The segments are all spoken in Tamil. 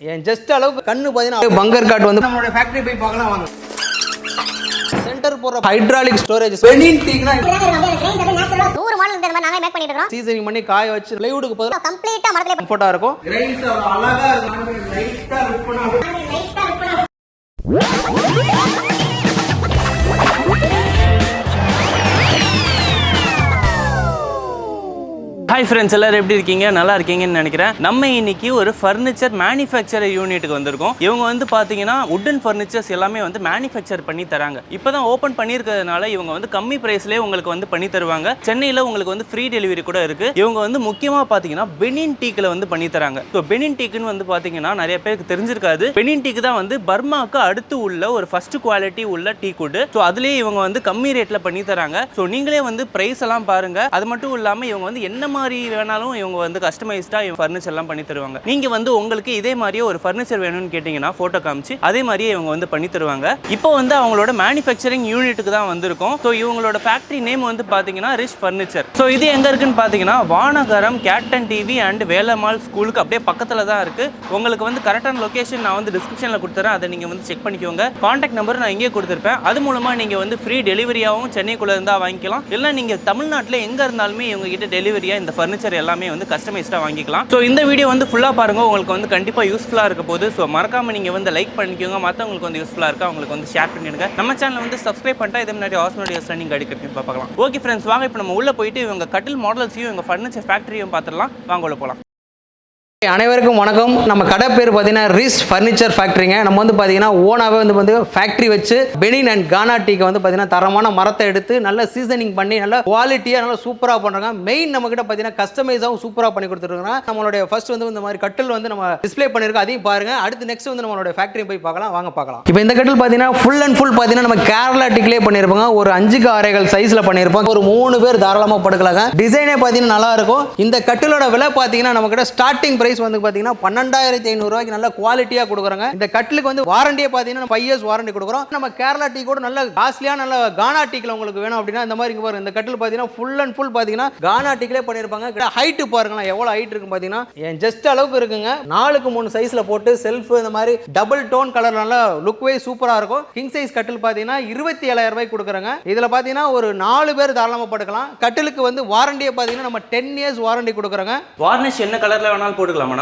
ஏன் ஜஸ்ட் அளவுக்கு கண்ணு பார்த்தீங்கன்னா பங்கர் காட் வந்து நம்மளோட ஃபேக்டரி போய் பார்க்கலாம் வாங்க. சென்டர் போற ஹைட்ராலிக் ஸ்டோரேஜ் பெனின் டீக்னா 100 மாடல் இந்த மாதிரி நாங்க மேக் பண்ணிட்டு இருக்கோம். சீசனிங் பண்ணி காய வச்சு ப்ளைவுட்க்கு பதிலா கம்ப்ளீட்டா மரத்துல கம்ஃபர்ட்டா இருக்கும். கிரைன்ஸ் அழகா இருக்கும். லைட்டா லுக் பண்ணா ஹாய் ஃப்ரெண்ட்ஸ், எல்லாரும் எப்படி இருக்கீங்க? நல்லா இருக்கீங்கன்னு நினைக்கிறேன். நம்ம இன்னைக்கு ஒரு ஃபர்னிச்சர் மேனுஃபேக்சர் யூனிட்டுக்கு வந்திருக்கோம். இவங்க வந்து பார்த்தீங்கன்னா உட்டன் ஃபர்னிச்சர்ஸ் எல்லாமே வந்து மேனுஃபேக்சர் பண்ணி தராங்க. இப்போ தான் ஓப்பன் பண்ணியிருக்கிறதுனால இவங்க வந்து கம்மி ப்ரைஸ்லேயே உங்களுக்கு வந்து பண்ணி தருவாங்க. சென்னையில் உங்களுக்கு வந்து ஃப்ரீ டெலிவரி கூட இருக்குது. இவங்க வந்து முக்கியமாக பார்த்தீங்கன்னா பெனின் டீக்கில் வந்து பண்ணி தராங்க. ஸோ பெனின் டீக்குன்னு வந்து பார்த்தீங்கன்னா நிறைய பேருக்கு தெரிஞ்சிருக்காது. பெனின் டீக்கு தான் வந்து பர்மாவுக்கு அடுத்து உள்ள ஒரு ஃபர்ஸ்ட் குவாலிட்டி உள்ள டீ குட். ஸோ அதுலேயே இவங்க வந்து கம்மி ரேட்டில் பண்ணி தராங்க. ஸோ நீங்களே வந்து ப்ரைஸ் எல்லாம் பாருங்க. அது மட்டும் இல்லாமல் இவங்க வந்து என்ன மாதிரி வேணாலும் இவங்க வந்து கஸ்டமைஸ்டா ஃபர்னிச்சர் எல்லாம் பண்ணி தருவாங்க. நீங்க வந்து உங்களுக்கு இதே மாதிரியே ஒரு ஃபர்னிச்சர் வேணும்னு கேட்டீங்கன்னா போட்டோ காமிச்சு அதே மாதிரியே இவங்க வந்து பண்ணி தருவாங்க. இப்போ வந்து அவங்களோட மேனுஃபேக்சரிங் யூனிட்டுக்கு தான் வந்திருக்கும். ஸோ இவங்களோட ஃபேக்டரி நேம் வந்து பாத்தீங்கன்னா ரிஷ் ஃபர்னிச்சர். ஸோ இது எங்க இருக்குன்னு பாத்தீங்கன்னா Vanagaram captain TV and Velammal ஸ்கூலுக்கு அப்படியே பக்கத்துல தான் இருக்கு. உங்களுக்கு வந்து கரெக்டான லொகேஷன் நான் வந்து டிஸ்கிரிப்ஷன்ல கொடுத்துறேன். அதை நீங்க வந்து செக் பண்ணிக்கோங்க. கான்டாக்ட் நம்பர் நான் இங்கே கொடுத்துருப்பேன். அது மூலமா நீங்க வந்து ஃப்ரீ டெலிவரியாவும் சென்னைக்குள்ள இருந்தா வாங்கிக்கலாம். இல்லை நீங்க தமிழ்நாட்டில் எங்க இருந்தாலுமே இவங்க கிட்ட டெலிவரியா இந்த ஃபர்னிச்சர் எல்லாமே வந்து கஸ்டமைஸ்டா வாங்கிக்கலாம். ஸோ இந்த வீடியோ வந்து ஃபுல்லா பாருங்க. உங்களுக்கு வந்து கண்டிப்பா யூஸ்ஃபுல்லா இருக்க போகுது. ஸோ மறக்காம நீங்க வந்து லைக் பண்ணிக்கோங்க. மற்றவங்களுக்கு வந்து யூஸ்ஃபுல்லா இருக்கா அவங்களுக்கு வந்து ஷேர் பண்ணிடுங்க. நம்ம சேனல் வந்து சப்ஸ்கிரைப் பண்ணிட்டா இதே மாதிரி ஆசம் வீடியோஸ்லாம் நீங்க அடிக்கடி பார்க்கலாம். ஓகே ஃப்ரெண்ட்ஸ், வாங்க இப்போ நம்ம உள்ள போயிட்டு இவங்க கட்டில் மாடல்ஸையும் இவங்க ஃபர்னிச்சர் ஃபேக்டரியும் பார்த்துடலாம். வாங்க உள்ள போகலாம். அனைவருக்கும் வணக்கம். நம்ம கடை பேர் பார்த்தீங்கன்னா ரிஷ் ஃபர்னிச்சர் ஃபேக்டரிங்க. நம்ம வந்து பார்த்தீங்கன்னா ஓனாவே வந்து ஃபேக்டரி வச்சு பெனின் அண்ட் கானா டீக்கு வந்து பார்த்தீங்கன்னா தரமான மரத்தை எடுத்து நல்ல சீசனிங் பண்ணி நல்ல குவாலிட்டியாக நல்லா சூப்பராக பண்ணுறாங்க. மெயின் நம்ம கிட்ட பார்த்தீங்கன்னா கஸ்டமைஸாகவும் சூப்பராக பண்ணி கொடுத்துருக்காங்க. நம்மளுடைய ஃபர்ஸ்ட் வந்து இந்த மாதிரி கட்டில் வந்து நம்ம டிஸ்பிளே பண்ணியிருக்கோம். அதையும் பாருங்க. அடுத்து நெக்ஸ்ட் வந்து நம்மளோட ஃபேக்டரி போய் பார்க்கலாம். வாங்க பார்க்கலாம். இப்போ இந்த கட்டில் பார்த்தீங்கன்னா ஃபுல் அண்ட் ஃபுல் பார்த்தீங்கன்னா நம்ம கேரளா டீக்லேயே பண்ணியிருப்பாங்க. ஒரு 5 6 சைஸில் பண்ணியிருப்பாங்க. ஒரு 3 பேர் தாராளமாக படுக்கலாங்க. டிசைனே பார்த்தீங்கன்னா நல்லா இருக்கும். இந்த கட்டிலோட விலை பார்த்தீங்கன்னா நம்ம கிட்ட ஸ்டார்டிங் பிரைஸ் வந்து பாத்தீங்கன்னா 12,500 ரூபாய்க்கு நல்ல குவாலிட்டியா கொடுக்குறாங்க. இந்த கட்டிலுக்கு வந்து வாரண்டியே பாத்தீங்கன்னா 5 இயர்ஸ் வாரண்டி கொடுக்குறோம். நம்ம கேரளா டீ கூட நல்ல காஸ்ட்லியா நல்ல கானா டீக்ல உங்களுக்கு வேணும் அப்படின்னா இந்த மாதிரி பாருங்க. இந்த கட்டில் பாத்தீங்கன்னா ஃபுல் அண்ட் ஃபுல் பாத்தீங்கன்னா கானா டீக்லே பண்ணிருப்பாங்க. ஹைட் பாருங்களேன் எவ்வளவு ஹைட் இருக்கு பாத்தீங்கன்னா என் ஜஸ்ட் அளவுக்கு இருக்குங்க. 4க்கு 3 சைஸ்ல போட்டு செல்ஃப் இந்த மாதிரி டபுள் டோன் கலர் நல்ல லுக் வைஸ் சூப்பரா இருக்கும். கிங் சைஸ் கட்டில் பாத்தீங்கன்னா 27,000 ரூபாய்க்கு கொடுக்குறாங்க. இதுல பாத்தீங்கன்னா ஒரு 4 பேர் தாராளமா படுக்கலாம். கட்டிலுக்கு வந்து வாரண்டியே பாத்தீங்கன்னா நம்ம 10 இயர்ஸ் வாரண்டி கொடுக்குறாங்க. வார்னிஷ் என்ன கலர்ல வேணாலும் போட்டுக்கலாமா?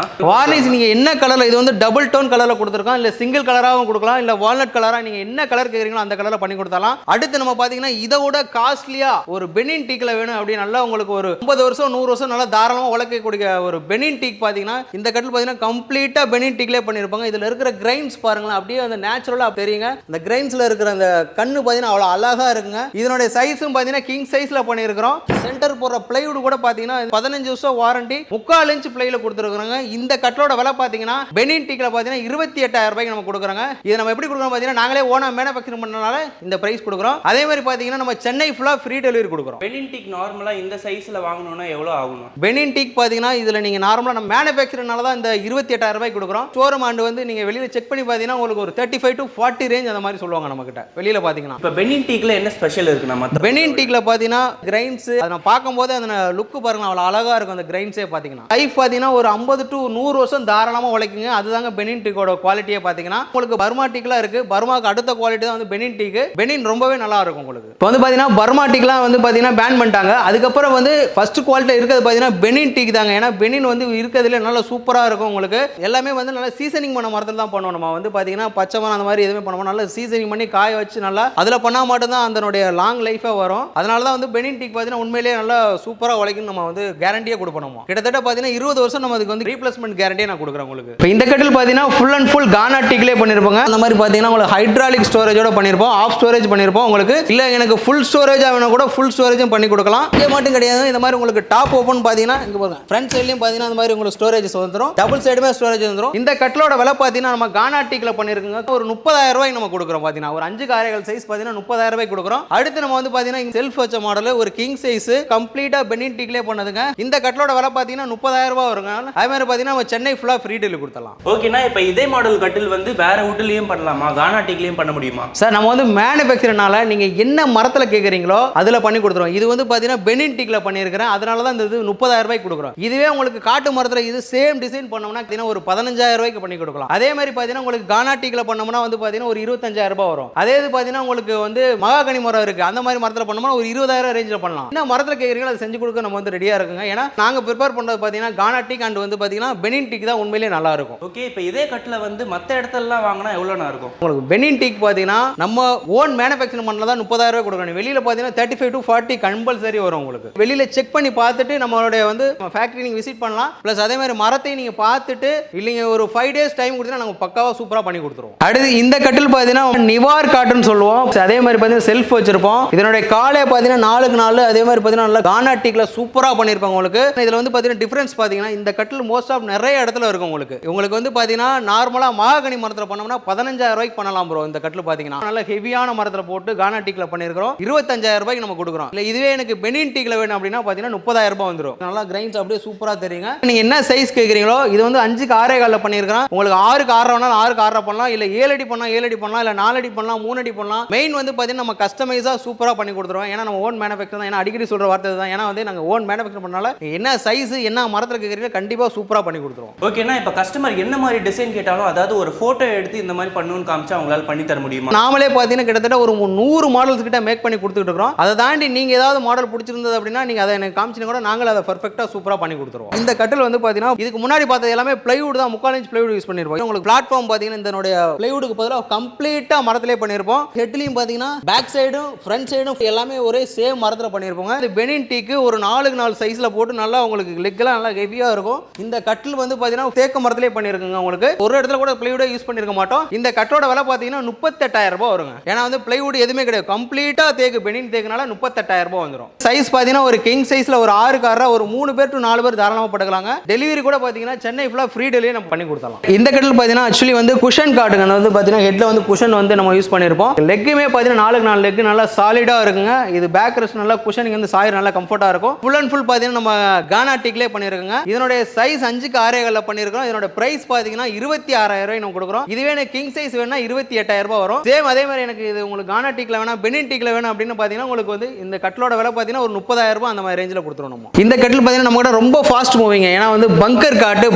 வார்னிஷ் நீங்க என்ன கலர்ல, இது வந்து டபுள் டோன் கலர்ல கொடுத்துருக்கோம். இல்ல சிங்கிள் கலராகவும் கொடுக்கலாம். இல்ல வால்நட் கலரா நீங்க என்ன கலர் கேக்குறீங்களோ அந்த கலர்ல பண்ணி கொடுத்தாலாம். அடுத்து நம்ம பாத்தீங்கன்னா இதோட காஸ்ட்லியா ஒரு பெனின் டீக்ல வேணும் அப்படி நல்லா உங்களுக்கு ஒரு 50 வருஷம் 100 வருஷம் நல்லா தாராளமா உழைக்கக்கூடிய ஒரு பெனின் டீக் பாத்தீங்கன்னா இந்த கட்டில் பாத்தீங்கன்னா கம்ப்ளீட்டா பெனின் டீக்லே பண்ணிருப்பாங்க. இதுல இருக்கிற கிரைன்ஸ் பாருங்களேன் அப்படியே அந்த நேச்சுரலா தெரியுங்க. இந்த கிரைன்ஸ்ல இருக்கிற அந்த கண்ணு பாத்தீங்கன்னா அவ்வளவு அழகா இருக்குங்க. இதனுடைய சைஸும் பாத்தீங்கன்னா கிங் சைஸ்ல பண்ணிருக்கிறோம். சென்டர் போற பிளைவுட் கூட பாத்தீங்கன்னா 15 வருஷம் வாரண்டி 3/4 இன்ச் பிளைல கொடுத்துருக்காங்க. இந்த கட்டலோட விலை பாத்தீங்கன்னா பெனின் டீக்ல பாத்தீங்கன்னா 28,000 ரூபாய்க்கு நம்ம கொடுக்குறாங்க. இது நம்ம எப்படி கொடுக்குறோம் பாத்தீங்கன்னா நாங்களே ஓனா மேனுஃபேக்சரிங் பண்ணனால இந்த பிரைஸ் கொடுக்குறோம். அதே மாதிரி பாத்தீங்கன்னா நம்ம சென்னை ஃபுல்லா ஃப்ரீ டெலிவரி கொடுக்குறோம். பெனின் டீக் நார்மலா இந்த சைஸ்ல வாங்கணும்னா எவ்வளவு ஆகும்? பெனின் டீக் பாத்தீங்கன்னா இதுல நீங்க நார்மலா நம்ம மேனுஃபேக்சரிங்னால தான் இந்த 28,000 ரூபாய்க்கு கொடுக்குறோம். ஷோரூம் ஆண்டு வந்து நீங்க வெளியில செக் பண்ணி பாத்தீங்கன்னா உங்களுக்கு ஒரு 35 to 40 ரேஞ்ச் அந்த மாதிரி சொல்லுவாங்க நம்ம கிட்ட வெளியில பாத்தீங்கன்னா. இப்ப பெனின் டீக்ல என்ன ஸ்பெஷல் இருக்கு? நம்ம பெனின் டீக்ல பாத்தீங்கன்னா கிரைன்ஸ் அதை நான் பார்க்கும்போது அந்த லுக் பாருங்க அவ்வளவு அழகா இருக்கும். அந்த கிரைன்ஸே பாத்தீங்கன்னா லைஃப் பாத்தீங்கன்னா ஒரு 50 to 100 வருஷம் தாராளமா உழைக்குங்க. அதுதாங்க பெனின் டீக்கோட குவாலிட்டியே பாத்தீங்கன்னா உங்களுக்கு பர்மா டீக்லாம் இருக்கு. பர்மாக்கு அடுத்த குவாலிட்டி தான் வந்து பெனின் டீக். பெனின் ரொம்பவே நல்லா இருக்கும் உங்களுக்கு. இப்போ வந்து பாத்தீங்கன்னா பர்மா டீக்லாம் வந்து பாத்தீங்கன்னா பேன் பண்ணிட்டாங்க. அதுக்கப்புறம் வந்து ஃபர்ஸ்ட் குவாலிட்டி இருக்கிறது பாத்தீங்கன்னா பெனின் டீக் தாங்க. ஏன்னா பெனின் வந்து இருக்கிறதுல நல்லா சூப்பரா இருக்கும் உங்களுக்கு. எல்லாமே வந்து நல்லா சீசனிங் பண்ண மரத்தில் தான் பண்ணுவோம். நம்ம வந்து பாத்தீங்கன்னா பச்சை மரம் அந்த மாதிரி எதுவுமே பண்ணுவோம். நல்லா சீசனிங் பண்ணி காய வச்சு நல்லா அதுல பண்ணா மட்டும் தான் அதனுடைய லாங் லைஃபா வரும். அதனால தான் வந்து பெனின் டீக் பாத்தீங்கன்னா உண்மையிலேயே நல்லா சூப்பரா உழைக்கும். நம்ம வந்து கேரண்டியே கொடுப்போம். கிட்டத்தட்ட பாத்தீங்கன்னா 20 வருஷம் நம்ம அதுக்கு வந்து ரீப்ளேஸ்மெண்ட் கேரண்டியே நான் கொடுக்குறேன் உங்களுக்கு. இப்போ இந்த கட்டில் பாத்தீங்கன்னா ஃபுல் அண்ட் ஃபுல் கானா டீக்லே பண்ணிருப்பாங்க. அந்த மாதிரி பாத்தீங்கன்னா உங்களுக்கு ஹைட்ராலிக் ஸ்டோரேஜோட பண்ணிருப்போம். ஆஃப் ஸ்டோரேஜ் பண்ணிருப்போம். உங்களுக்கு இல்ல எனக்கு ஃபுல் ஸ்டோரேஜ் வேணும் கூட ஃபுல் ஸ்டோரேஜும் பண்ணி கொடுக்கலாம். இது மட்டும் கிடையாது. இந்த மாதிரி உங்களுக்கு டாப் ஓபன் பாத்தீங்கன்னா இங்க பாருங்க ஃப்ரண்ட் சைடுலயும் பாத்தீங்கன்னா அந்த மாதிரி உங்களுக்கு ஸ்டோரேஜ் வந்துரும். டபுள் சைடுமே ஸ்டோரேஜ் வந்துரும். இந்த கட்டிலோட விலை பாத்தீங்கன்னா நம்ம கானா டீக்ல பண்ணிருக்கோங்க. ஒரு 30,000 ரூபாய்க்கு நம்ம கொடுக்குறோம். பாத்தீங்கன்னா ஒரு 5 6 சைஸ் பாத்தீங்கன்னா 30,000 ரூபாய்க்கு கொடுக்குறோம். அடுத்து நம்ம வந்து பாத்தீங்கன்னா செல்ஃப் வச்ச மாடல் ஒரு கிங் சைஸ் கம்ப்ளீட்டா பெனின் டீக்லே பண்ணதுங்க. இந்த கட்டிலோட விலை பாத்தீங்கன்னா 30,000 ரூபாய் வருங்க. அதே மாதிரி பாத்தீங்கன்னா நம்ம சென்னை ஃபுல்லா ஃப்ரீ டெலிவரி கொடுத்துடலாம். ஓகேண்ணா, இப்போ இதே மாடல் கட்டில் வந்து வேற வுட்லயும் பண்ணலாமா, கானா டீக்லயும் பண்ண முடியுமா? சார் நம்ம வந்து மேனுஃபேக்சர்னால நீங்க என்ன மரத்துல கேக்குறீங்களோ அதுல பண்ணி கொடுத்துருவோம். இது வந்து பாத்தீங்கன்னா பெனின் டீக்ல பண்ணியிருக்கிறேன், அதனால தான் இந்த இது 30,000 ரூபாய்க்கு கொடுக்குறோம். இதுவே உங்களுக்கு காட்டு மரத்துல இது சேம் டிசைன் பண்ணோம்னா ஒரு 15,000 ரூபாய்க்கு பண்ணி கொடுக்கலாம். அதே மாதிரி பாத்தீங்கன்னா உங்களுக்கு கானா டீக்ல பண்ணோம்னா வந்து பாத்தீங்கன்னா ஒரு 25,000 ரூபாய் வரும். அதே இது பாத்தீங்கன்னா உங்களுக்கு வந்து மகாகனி மரம் இருக்கு, அந்த மாதிரி மரத்துல பண்ணோம்னா ஒரு 20,000 ரேஞ்சில் பண்ணலாம். என்ன மரத்துல கேக்குறீங்களோ அதை செஞ்சு கொடுக்க நம்ம வந்து ரெடியா இருக்குங்க. ஏன்னா நாங்க ப்ரிப்பேர் பண்றது பாத்தீங்கன்னா கானா டீக் அண்ட் வந்து பாத்தீங்கன்னா பெனின் டீக் தான் உண்மையிலேயே நல்லா இருக்கும். ஓகே, இப்போ இதே கட்டில் வந்து மற்ற இடத்துலலாம் வாங்கினா எவ்வளோண்ணா இருக்கும்? உங்களுக்கு பெனின் டீக் பாத்தீங்கன்னா நம்ம ஓன் மேனுஃபேக்சர் பண்ணல தான் 30,000 ரூபாய் கொடுக்கணும். வெளியில பாத்தீங்கன்னா 35 to 40 கம்பல்சரி வரும். உங்களுக்கு வெளியில செக் பண்ணி பார்த்துட்டு நம்மளுடைய வந்து ஃபேக்டரி நீங்க விசிட் பண்ணலாம். பிளஸ் அதே மாதிரி மரத்தை நீங்க பார்த்துட்டு இல்லைங்க ஒரு 5 days டைம் கொடுத்தா நாங்க பக்காவா சூப்பரா பண்ணி கொடுத்துருவோம். அடுத்து இந்த கட்டில் பாத்தீங்கன்னா நிவார் காட்டுன்னு சொல்லுவோம். அதே மாதிரி பாத்தீங்கன்னா செல்ஃப் வச்சிருப்போம். இதனுடைய காலே பாத்தீங்கன்னா 4க்கு 4 அதே மாதிரி பாத்தீங்கன்னா நல்லா கானா டீக்ல சூப்பரா பண்ணிருப்பாங்க. உங்களுக்கு இதுல வந்து பாத்தீங்கன்னா டிஃபரன்ஸ் பாத்தீங்கன்னா இந்த கட்டில் மோஸ்ட் ஆஃப் நிறைய இடத்துல இருக்கும். உங்களுக்கு வந்து பாத்தீங்கன்னா நார்மலா மகாகனி மரத்துல பண்ணோம்னா 15,000 ரூபாய்க்கு பண்ணலாம் ப்ரோ. இந்த கட்டில் பாத்தீங்கன்னா நல்ல ஹெவியான மரத்துல போட்டு கானா டீக்ல பண்ணிருக்கோம். 25,000 ரூபாய்க்கு நம்ம கொடுக்குறோம். இல்ல இதுவே எனக்கு பெனின் டீக்ல வேணும் அப்படின்னா பாத்தீங்கன்னா 30,000 ரூபாய் வந்துரும். நல்லா கிரைன்ஸ் அப்படியே சூப்பரா தெரியுங்க. நீங்க என்ன சைஸ் கேக்குறீங்களோ இது வந்து 5க்கு 6.25 பண்ணிருக்கோம். உங்களுக்கு 6க்கு 6 வேணாலும் 6க்கு 6 பண்ணலாம், இல்ல 7 அடி பண்ணலாம் 7 அடி பண்ணலாம், இல்ல 4 அடி பண்ணலாம் 3 அடி பண்ணலாம். மெயின் வந்து பாத்தீங்கன்னா நம்ம கஸ்டமைஸா சூப்பரா பண்ணி கொடுத்துருவோம். ஏன்னா நம்ம ஓன் மேனுஃபேக்சர் தான். ஏன்னா அடிக்கடி சொல்ற வார்த்தை தான். ஏன்னா வந்து நாங்க ஓன் மேனுஃபேக்சர் பண்ணனால என்ன சைஸ் என்ன மரத்துல கேக்குறீங்களோ கண்டிப்பா சூப்பரா பண்ணி கொடுத்துருவோம். ஓகேண்ணா, இப்போ கஸ்டமர் என்ன மாதிரி டிசைன் கேட்டாலும் அதாவது ஒரு போட்டோ எடுத்து இந்த மாதிரி பண்ணணும்னு காமிச்சா அவங்களால பண்ணி தர முடியுமா? நாமளே பாத்தீங்கன்னா கிட்டத்தட்ட ஒரு 100 மாடல்ஸ் கிட்ட மேக் பண்ணி கொடுத்துட்டு இருக்கோம். அதை தாண்டி நீங்க ஏதாவது மாடல் பிடிச்சிருந்தது அப்படின்னா நீங்க அதை எனக்கு காமிச்சினா கூட நாங்களே அதை பெர்ஃபெக்ட்டா சூப்பரா பண்ணி கொடுத்துருவோம். இந்த கட்டில் வந்து பாத்தீங்கன்னா இதுக்கு முன்னாடி பார்த்தது எல்லாமே பிளைவுட் தான், 3/4 இன்ச் பிளைவுட் யூஸ் பண்ணிருப்போம். உங்களுக்கு பிளாட்ஃபார்ம் பாத்தீங்கன்னா இதனுடைய பிளைவுட்க்கு பதிலா கம்ப்ளீட்டா மரத்திலே பண்ணிருப்போம். ஹெட்லயும் பாத்தீங்கன்னா பேக் சைடும் ஃப்ரண்ட் சைடும் எல்லாமே ஒரே சேம் மரத்துல பண்ணிருப்போம். இது பெனின் டீக்கு ஒரு 4க்கு 4 சைஸ்ல போட்டு நல்லா உங்களுக்கு லெக் எல்லாம் நல்லா ஹெவியா இருக்கும். இந்த கட்டில் வந்து பாத்தீங்கன்னா தேக்கு மரத்திலே பண்ணிருக்குங்க. உங்களுக்கு ஒரு இடத்துல கூட பிளைவுட் யூஸ் பண்ணிருக்க மாட்டோம். இந்த கட்டோட விலை பாத்தீங்கன்னா 38,000 ரூபாய் வருங்க. ஏன்னா வந்து பிளைவுட் எதுவுமே கிடையாது, கம்ப்ளீட்டா தேக்கு பெனின் தேக்குனால 38,000 ரூபாய் வந்துரும். சைஸ் பாத்தீங்கன்னா ஒரு கிங் சைஸ்ல ஒரு 6க்கு 6 ஒரு 3 பேர் to 4 பேர் தாராளமா படுக்கலாங்க. டெலிவரி கூட பாத்தீங்கன்னா சென்னை ஃபுல்லா ஃப்ரீ டெலிவரி நம்ம பண்ணி கொடுத்தலாம். இந்த கட்டில் பாத்தீங்கன்னா ஆக்சுவலி வந்து குஷன் காட்டுங்க. வந்து பாத்தீங்கன்னா ஹெட்ல வந்து குஷன் வந்து நம்ம யூஸ் பண்ணிருப்போம். லெக்குமே பாத்தீங்கன்னா 4க்கு 4 லெக் நல்லா சாலிடா இருக்குங்க. இது பேக் ரெஸ்ட் நல்லா குஷனிங் வந்து சாயர் நல்லா கம்ஃபர்ட்டா இருக்கும். ஃபுல் அண்ட் ஃபுல் பாத்தீங்கன்னா நம்ம கானா டீக்லே பண்ணிருக்கோங்க. இதனுடைய சைஸ் 5க்கு 6.25 பண்ணிருக்கோம். இதனோட பிரைஸ் பாத்தீங்கன்னா 26,000 ரூபாய் நம்ம கொடுக்குறோம். இதுவே எனக்கு கிங் சைஸ் வேணா 28,000 ரூபாய் வரும். சேம் அதே மாதிரி எனக்கு இது உங்களுக்கு கானா டீக்ல வேணா பெனின் டீக்ல வேணும் அப்படின்னு பாத்தீங்கன்னா உங்களுக்கு வந்து இந்த கட்டிலோட விலை பாத்தீங்கன்னா ஒரு 30,000 ரூபாய் அந்த மாதிரி ரேஞ்சில கொடுத்துருவோம். நம்ம இந்த கட்டில் பாத்தீங்கன்னா நம்ம கூட ரொம்ப ஃபாஸ்ட் மூவிங். ஏன்னா வந்து பங்கர்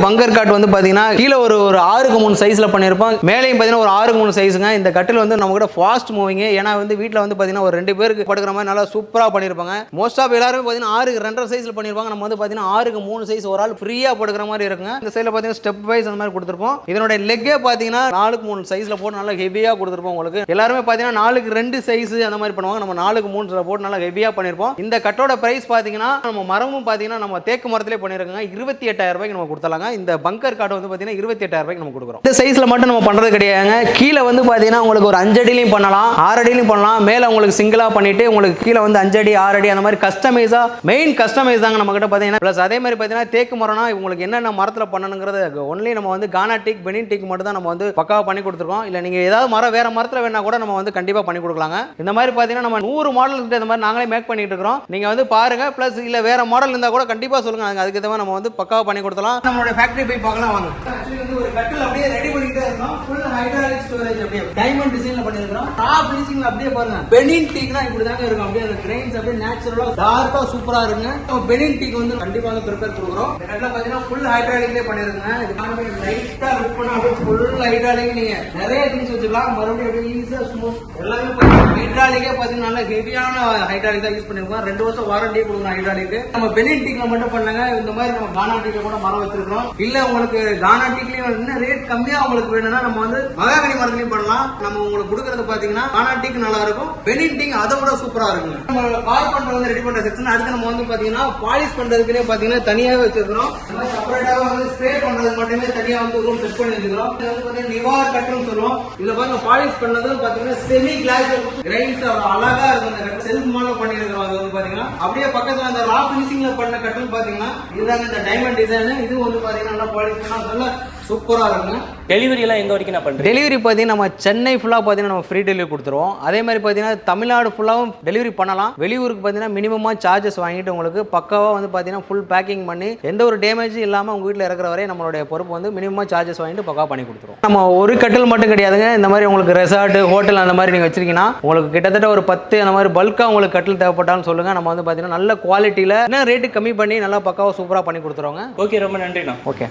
காட் வந்து பாத்தீங்கன்னா கீழே ஒரு 6க்கு 3 சைஸ்ல பண்ணிருப்போம். மேலேயும் பாத்தீங்கன்னா ஒரு 6க்கு 3 சைஸ்ங்க. இந்த கட்டில் வந்து நம்ம கூட ஃபாஸ்ட் மூவிங். ஏன்னா வந்து வீட்ல வந்து பாத்தீங்கன்னா ஒரு 2 பேருக்கு படுக்கிற மாதிரி நல்லா சூப்பரா பண்ணிருப்பாங்க. மோஸ்ட் ஆஃப் எல்லாரும் பாத்தீங்கன்னா 6க்கு 2.5 சைஸ்ல பண்ணிருப்பாங்க. நம்ம வந்து பாத்தீங்கன்னா 6க்கு 3 சைஸ் ஒரு ஆள் ஃப்ரீயா படுக்கிற மாதிரி இருக்குங்க. இந்த சைடுல பாத்தீங்கன்னா ஸ்டெப் வைஸ் அந்த மாதிரி கொடுத்திருப்போம். இதனோட லெக்கே பாத்தீங்கன்னா 4க்கு 3 சைஸ்ல போட்டு நல்லா ஹெவியா கொடுத்திருப்போம். உங்களுக்கு எல்லாரும் பாத்தீங்கன்னா 4க்கு 2 சைஸ் அந்த மாதிரி பண்ணுவாங்க. நம்ம 4க்கு 3 போட்டு நல்லா ஹெவியா பண்ணிருப்போம். இந்த கட்டோட பிரைஸ் பாத்தீங்கன்னா நம்ம மரமும் பாத்தீங்கன்னா நம்ம தேக்கு மரத்திலே பண்ணிருக்கோங்க. 28,000 ரூபாய்க்கு நம்ம கொடுத்தலாங்க. இந்த பங்கர் காட் வந்து பாத்தீங்கன்னா 28,000 ரூபாய்க்கு நம்ம கொடுக்குறோம். இந்த சைஸ்ல மட்டும் நம்ம பண்றது கிடையாதுங்க. கீழே வந்து பாத்தீங்கன்னா உங்களுக்கு ஒரு 5 அடியிலையும் பண்ணலாம், 6 அடியிலையும் பண்ணலாம். மேல உங்களுக்கு சிங்கிளா பண்ணிட்டு உங்களுக்கு கீழே வந்து 5 அடி 6 அடி அந்த மாதிரி கஸ்டமைஸா மெயின் கஸ்டமைஸ் தாங்க நம்ம கிட்ட பாத்தீங்கன்னா. பிளஸ் அதே மாதிரி பாத்தீங்கன்னா தேக்கு மரம்னா உங்களுக்கு என்னென்ன மரத்துல பண்ணணுங்கிறது ஒன்லி நம்ம வந்து கானா டீக் பெனின் டீக் மட்டும் தான் நம்ம வந்து பக்காவா பண்ணி கொடுத்துருக்கோம். இல்ல நீங்க ஏதாவது மரம் வேற மரத்துல வேணா கூட நம்ம வந்து கண்டிப்பா பண்ணி கொடுக்கலாங்க. இந்த மாதிரி பாத்தீங்கன்னா நம்ம 100 மாடல் கிட்ட இந்த மாதிரி நாங்களே மேக் பண்ணிட்டு இருக்கோம். நீங்க வந்து பாருங்க. பிளஸ் இல்ல வேற மாடல் இருந்தா கூட கண்டிப்பா சொல்லுங்க, அதுக்கு ஏத்த மாதிரி நம்ம வந்து பக்காவா பண்ணி கொடுத்தலாம். நம்மளோட ஃபேக்டரி போய் பார்க்கலாம் வாங்க. ஆக்சுவலி வந்து ஒரு கட்டில் அப்படியே ரெடி பண்ணிட்டே இருக்கோம். ஃபுல் ஹைட்ராலிக் ஸ்டோரேஜ் அப்படியே டைமண்ட் டிசைன்ல பண்ணிருக்கோம். டாப் ஃபினிஷிங்ல அப்படியே பாருங்க. பெனின் டீக்னா இப்படி தாங்க இருக்கும். அப்படியே அந்த கிரைன்ஸ் அப்படியே நேச்சுரலா டார்க்கா சூப்பரா இருக்குங்க. நம்ம பெனின் டீக் வந்து கண்டிப்பா வந்து ப்ரிப்பேர் கொடுக்குறோம். இந்த கட்டில பாத்தீங்கன்னா ஃபுல் ஹைட்ராலிக்லயே பண்ணிருக்கோங்க. இது காரணமே லைட்டா லுக் பண்ணா அப்படியே ஃபுல் ஹைட்ராலிக் நீங்க நிறைய திங்ஸ் வச்சுக்கலாம். மறுபடியும் அப்படியே ஈஸியா ஸ்மூத் எல்லாமே ஹைட்ராலிக்கே பாத்தீங்கன்னா நல்ல ஹெவியான ஹைட்ராலிக் தான் யூஸ் பண்ணிருக்கோம். 2 வருஷம் வாரண்டியே கொடுக்குறோம் ஹைட்ராலிக். நம்ம பெனின் டீக்ல மட்டும் பண்ணாங்க. இந்த மாதிரி நம்ம கானா டீக்ல கூட மரம் வச்சிருக்கோம். இல்ல உங்களுக்கு கானா டீக்லயும் இன்னும் ரேட் கம்மியா உங்களுக்கு வேணும்னா நம்ம வந்து மகாகனி மரத்துலயும் பண்ணலாம். நம்ம உங்களுக்கு கொடுக்கறது பாத்தீங்கன்னா கானா டீக் நல்லா இருக்கும். பெனின் டீக் அதை விட சூப்பரா இருக்குங்க. நம்ம கார் பண்றது வந்து ரெடி பண்ற செக்ஷன். அதுக்கு நம்ம வந்து பாத்தீங்கன்னா பாலிஷ் பண்றதுக்குன்னே பாத்தீங்கன்னா தனியாவே வச்சிருக்கோம். செப்பரேட்டாக வந்து ஸ்ப்ரே பண்றதுக்கு மட்டுமே தனியா வந்து ரூம் செட் பண்ணி வச்சிருக்கோம். இது வந்து பாத்தீங்கன்னா நிவார் கட்டும் சொல்லுவோம். இதுல பாருங்க பாலிஷ் பண்ணது பாத்தீங்கன்னா செமி கிளாஸ் கிரைன்ஸ் அழகா இருக்கும். இந்த கட்டு செல்ஃப் மாடல் பண்ணிருக்கோம். அது வந்து பாத்தீங்கன்னா அப்படியே பக்கத்துல அந்த ரா பினிஷிங்ல பண்ண கட்டும் பாத்தீங்கன்னா இதுதாங்க இந்த டைமண்ட் டிசைன். இது வந்து பாத்தீங்கன்னா நல்லா பாலிஷ் பண்ணா நல்லா சூப்பராக இருக்குங்க. டெலிவரி எல்லாம் எங்க வரைக்கும் நான் பண்றேன்? டெலிவரி பார்த்தீங்கன்னா நம்ம சென்னை ஃபுல்லாக பார்த்தீங்கன்னா நம்ம ஃப்ரீ டெலிவரி கொடுத்துருவோம். அதே மாதிரி பார்த்தீங்கன்னா தமிழ்நாடு ஃபுல்லாகவும் டெலிவரி பண்ணலாம். வெளியூருக்கு பார்த்தீங்கன்னா மினிமமாக சார்ஜஸ் வாங்கிட்டு உங்களுக்கு பக்காவாக வந்து பார்த்தீங்கன்னா ஃபுல் பேக்கிங் பண்ணி எந்த ஒரு டேமேஜும் இல்லாமல் உங்கள் வீட்டில் இருக்கிற வரை நம்மளுடைய பொறுப்பு வந்து மினிமமாக சார்ஜஸ் வாங்கிட்டு பக்காவாக பண்ணி கொடுத்துருவோம். நம்ம ஒரு கட்டில் மட்டும் கிடையாதுங்க. இந்த மாதிரி உங்களுக்கு ரெசார்ட் ஹோட்டல் அந்த மாதிரி நீங்கள் வச்சிருக்கீங்கன்னா உங்களுக்கு கிட்டத்தட்ட ஒரு 10 அந்த மாதிரி பல்காக உங்களுக்கு கட்டில் தேவைப்பட்டாலும் சொல்லுங்கள். நம்ம வந்து பார்த்தீங்கன்னா நல்ல குவாலிட்டியில் என்ன ரேட்டு கம்மி பண்ணி நல்லா பக்காவாக சூப்பராக பண்ணி கொடுத்துருவோங்க. ஓகே, ரொம்ப நன்றிண்ணா. ஓகே.